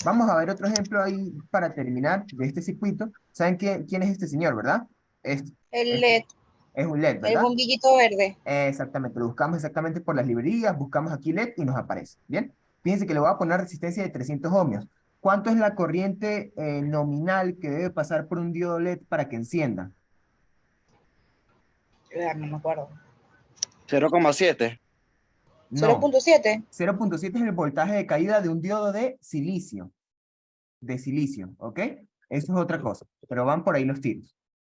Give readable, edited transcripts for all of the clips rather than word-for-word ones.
Vamos a ver otro ejemplo ahí para terminar de este circuito. ¿Saben quién es este señor, verdad? Este, El este LED, es un LED, el ¿verdad? bombillito verde. Exactamente, lo buscamos exactamente por las librerías, buscamos aquí LED y nos aparece. Bien, fíjense que le voy a poner resistencia de 300 ohmios. ¿Cuánto es la corriente nominal que debe pasar por un diodo LED para que encienda? No me acuerdo. 0,7. No, 0,7. 0,7 es el voltaje de caída de un diodo de silicio, ¿ok? Eso es otra cosa, pero van por ahí los tiros.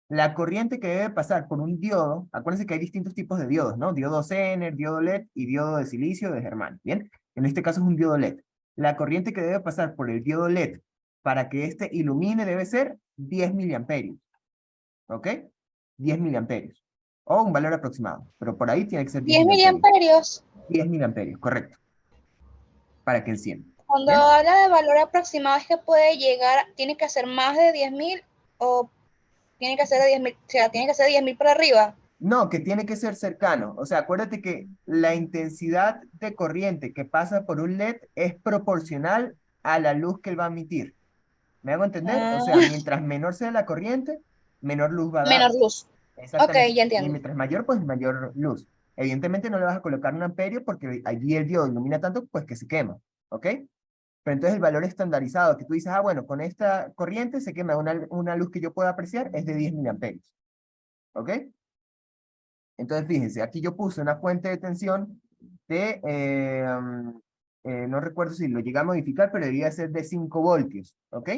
La corriente que debe pasar por un diodo, acuérdense que hay distintos tipos de diodos, ¿no? Diodo Zener, diodo LED y diodo de silicio de germanio, ¿bien? En este caso es un diodo LED. La corriente que debe pasar por el diodo LED para que éste ilumine debe ser 10 miliamperios, ¿ok? 10 miliamperios. O un valor aproximado, pero por ahí tiene que ser 10 10 miliamperios. miliamperios. 10 miliamperios, correcto, para que encienda. Cuando ¿Bien? habla de valor aproximado es que puede llegar, tiene que ser más de 10.000 o tiene que ser de 10.000, o sea, tiene que ser de 10.000 para arriba. No, que tiene que ser cercano. O sea, acuérdate que la intensidad de corriente que pasa por un LED es proporcional a la luz que él va a emitir. ¿Me hago entender? O sea, Ah, mientras menor sea la corriente, menor luz va a menor dar. luz. Ok, Exactamente. ya Y entiendo. mientras mayor, pues mayor luz. Evidentemente no le vas a colocar un amperio porque allí el diodo ilumina tanto, pues que se quema. ¿Ok? Pero entonces el valor estandarizado que tú dices, ah, bueno, con esta corriente se quema una luz que yo pueda apreciar es de 10 miliamperios. ¿Ok? Entonces, fíjense, aquí yo puse una fuente de tensión de, no recuerdo si lo llegué a modificar, pero debería ser de 5 voltios, ¿ok?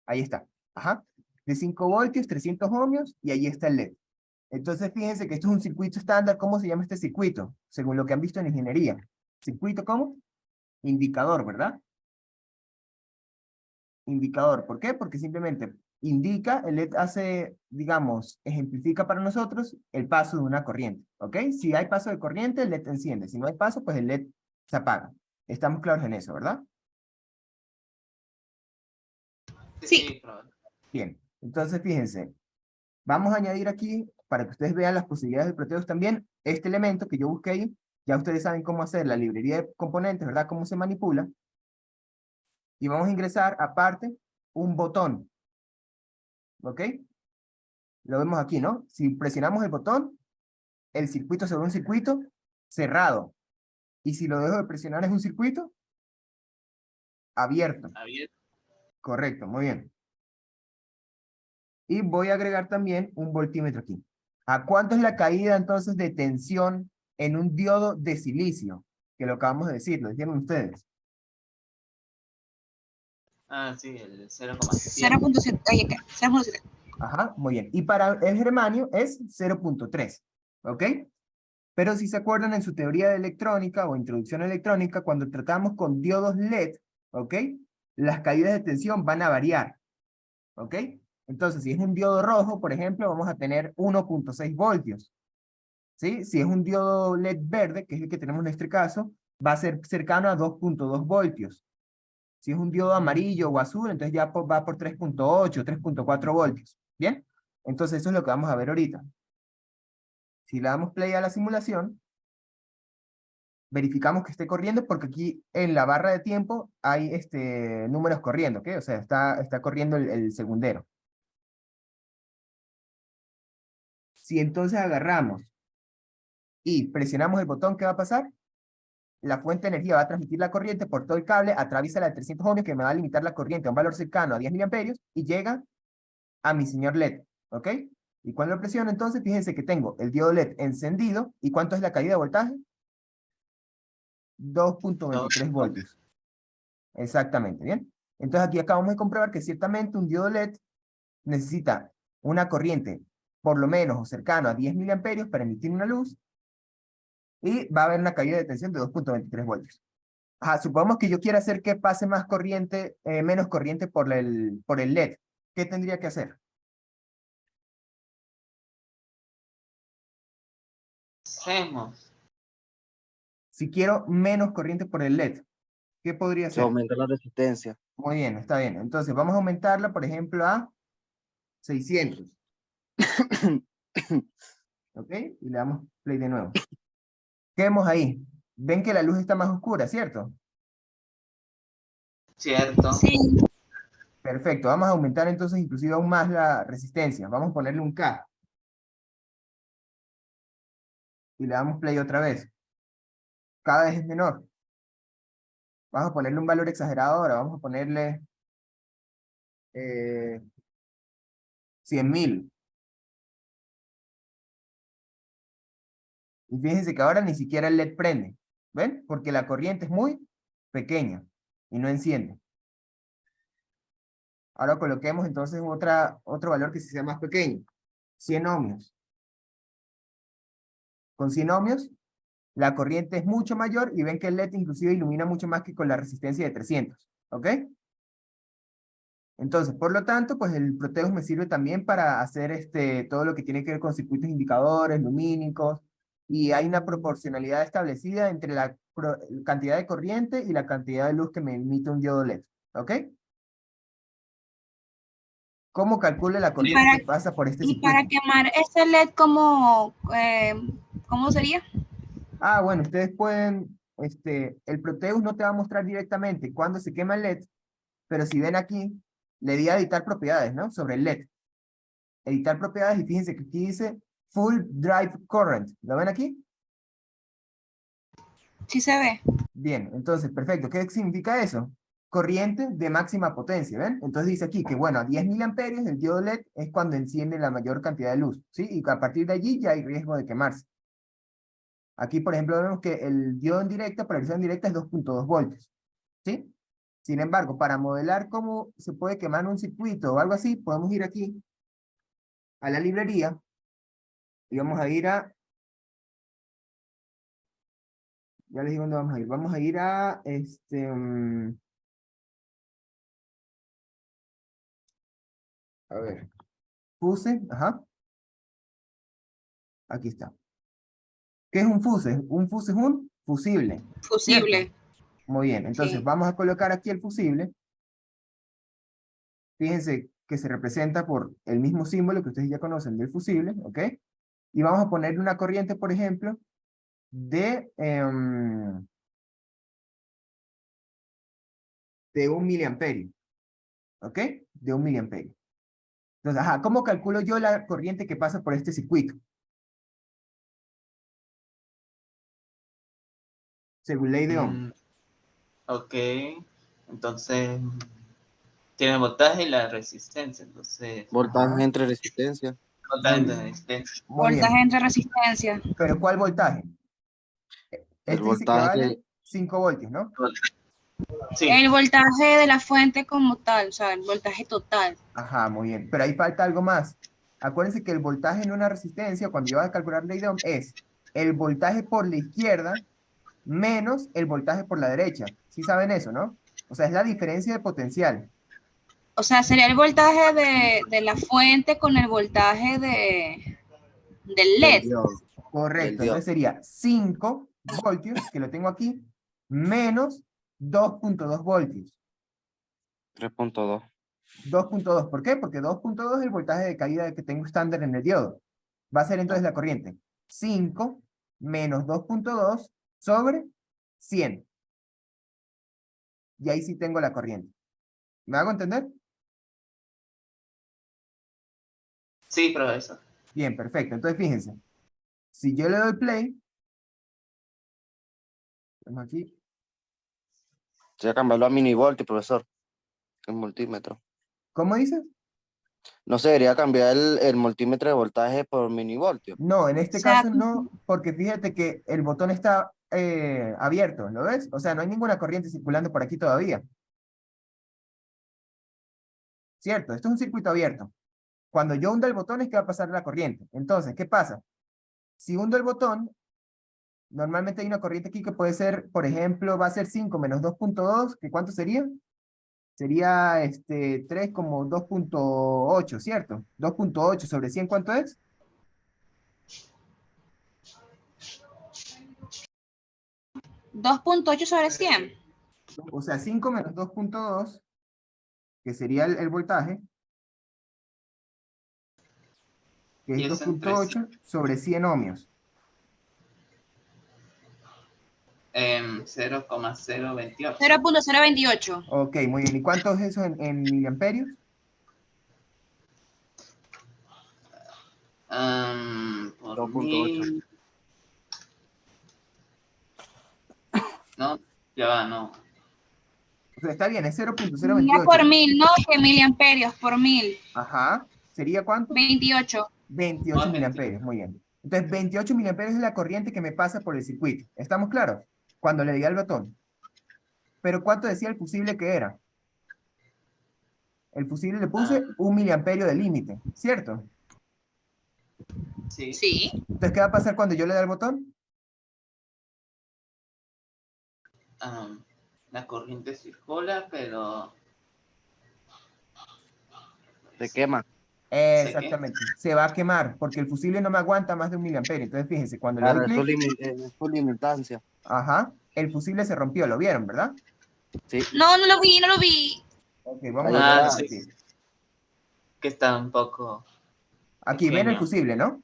Ahí está, ajá. De 5 voltios, 300 ohmios, y ahí está el LED. Entonces, fíjense que esto es un circuito estándar. ¿Cómo se llama este circuito? Según lo que han visto en ingeniería. ¿Circuito cómo? Indicador, ¿verdad? Indicador. ¿Por qué? Porque simplemente indica, el LED hace, digamos, ejemplifica para nosotros el paso de una corriente, ¿ok? Si hay paso de corriente, el LED enciende. Si no hay paso, pues el LED se apaga. Estamos claros en eso, ¿verdad? Sí, Bien. Entonces, fíjense, vamos a añadir aquí, para que ustedes vean las posibilidades de Proteus también, este elemento que yo busqué ahí. Ya ustedes saben cómo hacer la librería de componentes, ¿verdad? Cómo se manipula. Y vamos a ingresar, aparte, un botón, ¿ok? Lo vemos aquí, ¿no? Si presionamos el botón, el circuito sobre un circuito cerrado. Y si lo dejo de presionar es un circuito abierto. Correcto, muy bien. Y voy a agregar también un voltímetro aquí. ¿A cuánto es la caída entonces de tensión en un diodo de silicio? Que lo acabamos de decir, lo dijeron ustedes. Ah, sí, el 0,7. 0,7. Ahí acá, 0,7. Ajá, muy bien. Y para el germanio es 0,3. ¿Ok? Pero si se acuerdan en su teoría de electrónica o introducción a electrónica, cuando tratamos con diodos LED, ¿ok? Las caídas de tensión van a variar, ¿ok? Entonces, si es un diodo rojo, por ejemplo, vamos a tener 1,6 voltios, ¿sí? Si es un diodo LED verde, que es el que tenemos en este caso, va a ser cercano a 2,2 voltios. Si es un diodo amarillo o azul, entonces ya va por 3,8, 3,4 voltios, ¿bien? Entonces, eso es lo que vamos a ver ahorita. Si le damos play a la simulación, verificamos que esté corriendo porque aquí en la barra de tiempo hay números corriendo, ¿ok? O sea, está corriendo el segundero. Si entonces agarramos y presionamos el botón, ¿qué va a pasar? La fuente de energía va a transmitir la corriente por todo el cable, atraviesa la de 300 ohmios que me va a limitar la corriente a un valor cercano a 10 miliamperios y llega a mi señor LED, ¿ok? Y cuando lo presiono, entonces, fíjense que tengo el diodo LED encendido. ¿Y cuánto es la caída de voltaje? 2,23 voltios. Exactamente, ¿bien? Entonces aquí acabamos de comprobar que ciertamente un diodo LED necesita una corriente por lo menos o cercano a 10 miliamperios para emitir una luz y va a haber una caída de tensión de 2,23 voltios. Ajá, supongamos que yo quiera hacer que pase más corriente, menos corriente por el LED. ¿Qué tendría que hacer? Hacemos. Si quiero menos corriente por el LED, ¿qué podría Se hacer? aumenta la resistencia. Muy bien, está bien. Entonces vamos a aumentarla, por ejemplo, a 600. ¿Ok? Y le damos play de nuevo. ¿Qué vemos ahí? Ven que la luz está más oscura, ¿cierto? ¿cierto? Sí. Perfecto, vamos a aumentar entonces inclusive aún más la resistencia. Vamos a ponerle un K. Y le damos play otra vez. Cada vez es menor. Vamos a ponerle un valor exagerado ahora. Vamos a ponerle 100.000. Y fíjense que ahora ni siquiera el LED prende. ¿Ven? Porque la corriente es muy pequeña y no enciende. Ahora coloquemos entonces otro valor que sea más pequeño. 100 ohmios. Con 100 ohmios, la corriente es mucho mayor y ven que el LED inclusive ilumina mucho más que con la resistencia de 300. ¿Ok? Entonces, por lo tanto, pues el Proteus me sirve también para hacer todo lo que tiene que ver con circuitos indicadores, lumínicos, y hay una proporcionalidad establecida entre la cantidad de corriente y la cantidad de luz que me emite un diodo LED. ¿Ok? ¿Cómo calcule la Y corriente para, que pasa por este y para circuito? quemar ese LED, ¿cómo sería? Ah, bueno, ustedes pueden, el Proteus no te va a mostrar directamente cuándo se quema el LED, pero si ven aquí, le di a editar propiedades, ¿no? Sobre el LED. Editar propiedades y fíjense que aquí dice Full Drive Current. ¿Lo ven aquí? Sí se ve. Bien, entonces, perfecto. ¿Qué significa eso? Corriente de máxima potencia, ¿ven? Entonces dice aquí que, bueno, a 10 miliamperios el diodo LED es cuando enciende la mayor cantidad de luz, ¿sí? Y a partir de allí ya hay riesgo de quemarse. Aquí, por ejemplo, vemos que el diodo en directa, polarización en directa es 2.2 voltios, ¿sí? Sin embargo, para modelar cómo se puede quemar un circuito o algo así, podemos ir aquí a la librería y vamos a ir a, ya les digo dónde vamos a ir. Vamos a ir a, a ver, fuse, ajá, aquí está. ¿Qué es un fuse? Un fuse es un fusible, ¿cierto? Fusible. Muy bien, entonces Sí. vamos a colocar aquí el fusible. Fíjense que se representa por el mismo símbolo que ustedes ya conocen del fusible, ¿ok? Y vamos a ponerle una corriente, por ejemplo, de 1 miliamperio, ¿ok? De 1 miliamperio. Entonces, ajá, ¿cómo calculo yo la corriente que pasa por este circuito? Según ley de Ohm. Ok, entonces tiene el voltaje y la resistencia, entonces Voltaje Ajá, entre resistencia. voltaje muy entre bien, resistencia. muy Voltaje bien. entre resistencia. Pero ¿cuál voltaje? El Este dice que voltaje vale que 5 voltios, ¿no? Sí, El voltaje de la fuente como tal, o sea, el voltaje total. Ajá, muy bien. Pero ahí falta algo más. Acuérdense que el voltaje en una resistencia, cuando yo voy a calcular ley de Ohm, es el voltaje por la izquierda menos el voltaje por la derecha. ¿Sí saben eso, no? O sea, es la diferencia de potencial. O sea, sería el voltaje de la fuente con el voltaje del del LED. diodo, del Correcto. diodo. Entonces sería 5 voltios, que lo tengo aquí, menos 2.2 voltios. 3.2. 2.2. ¿Por qué? Porque 2.2 es el voltaje de caída que tengo estándar en el diodo. Va a ser entonces la corriente 5 menos 2.2 sobre 100. Y ahí sí tengo la corriente. ¿Me hago entender? sí, profesor. Bien, perfecto. Entonces fíjense, si yo le doy play, vamos aquí, Voy a cambiarlo a milivoltio, profesor. El multímetro. ¿cómo dices? No sé, debería cambiar el multímetro de voltaje por milivoltio. No, en O este sea, caso no, porque fíjate que el botón está abierto, ¿lo ves? O sea, no hay ninguna corriente circulando por aquí todavía. ¿Cierto? Esto es un circuito abierto. Cuando yo hundo el botón es que va a pasar la corriente. Entonces, ¿qué pasa? Si hundo el botón, normalmente hay una corriente aquí que puede ser, por ejemplo, va a ser 5 menos 2.2, ¿que cuánto sería? Sería 3 como 2.8, ¿cierto? 2.8 sobre 100, ¿cuánto es? 2.8/100. O sea, 5 menos 2.2, que sería el voltaje, que Y es es entre 2.8 sobre 100 ohmios. 0,028. 0.028. Ok, muy bien. ¿Y cuánto es eso en miliamperios? Por 2.8. 1000. No, ya va, no. O sea, está bien, es Ya 0.028. por 1000, no, que miliamperios por 1000. Ajá. ¿Sería cuánto? 28. 28 No, miliamperios, muy bien. Entonces, 28 miliamperios es la corriente que me pasa por el circuito. ¿Estamos claros? Cuando le di al botón. Pero ¿cuánto decía el fusible que era? El fusible le puse 1 miliamperio de límite, ¿cierto? Sí. Sí. Entonces, ¿qué va a pasar cuando yo le dé al botón? La corriente circula, pero Se quema. ¿sé qué? Exactamente. Se va a quemar porque el fusible no me aguanta más de 1 miliamperio. Entonces, fíjense, cuando le doy Claro, clic, es su limitancia. ajá, el fusible se rompió, ¿lo vieron, verdad? Sí, No, no lo vi, no lo vi. Ok, vamos ahí a volver a está. Sí, repetir. que está un poco Aquí ven el pequeño. fusible, ¿no?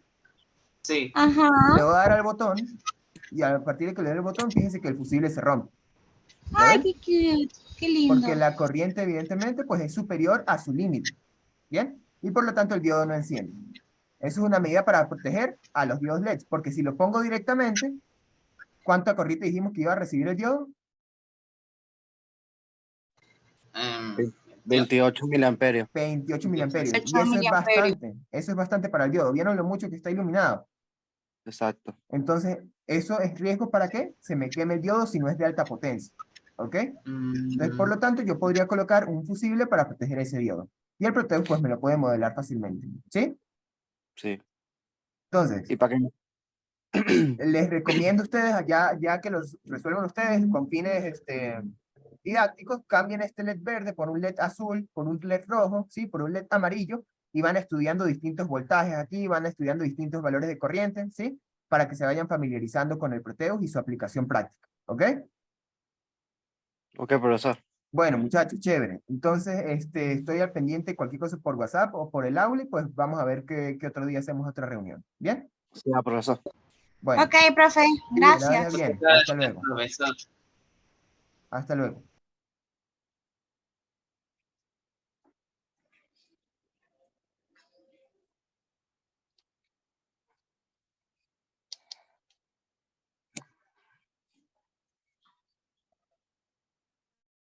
Sí. Ajá. Le voy a dar al botón y a partir de que le dé el botón, fíjense que el fusible se rompe. ¿Lo Ay, ven? qué cute. Qué lindo. Porque la corriente, evidentemente, pues es superior a su límite. ¿Bien? Y por lo tanto el diodo no enciende. Eso es una medida para proteger a los diodos LEDs, porque si lo pongo directamente, ¿cuánta corriente dijimos que iba a recibir el diodo? em, 28 miliamperios. 28 miliamperios. Y 8 miliamperios. eso es bastante para el diodo. ¿Vieron lo mucho que está iluminado? Exacto. Entonces, ¿eso es riesgo para qué? Se me queme el diodo si no es de alta potencia. ¿Ok? Entonces, por lo tanto, yo podría colocar un fusible para proteger ese diodo. Y el Proteus, pues, me lo puede modelar fácilmente. ¿Sí? Sí. Entonces, ¿Y para qué? les recomiendo a ustedes, ya que los resuelvan ustedes con fines didácticos, cambien este LED verde por un LED azul, por un LED rojo, ¿sí? Por un LED amarillo, y van estudiando distintos voltajes aquí, van estudiando distintos valores de corriente, ¿sí? Para que se vayan familiarizando con el Proteus y su aplicación práctica. ¿Ok? Ok, profesor. Bueno, muchachos, chévere. Entonces, estoy al pendiente de cualquier cosa por WhatsApp o por el aula y pues vamos a ver qué otro día hacemos otra reunión. ¿Bien? Sí, profesor. Bueno, Ok, profe. que la vaya Gracias. bien. Hasta Gracias, luego. profesor. Hasta luego.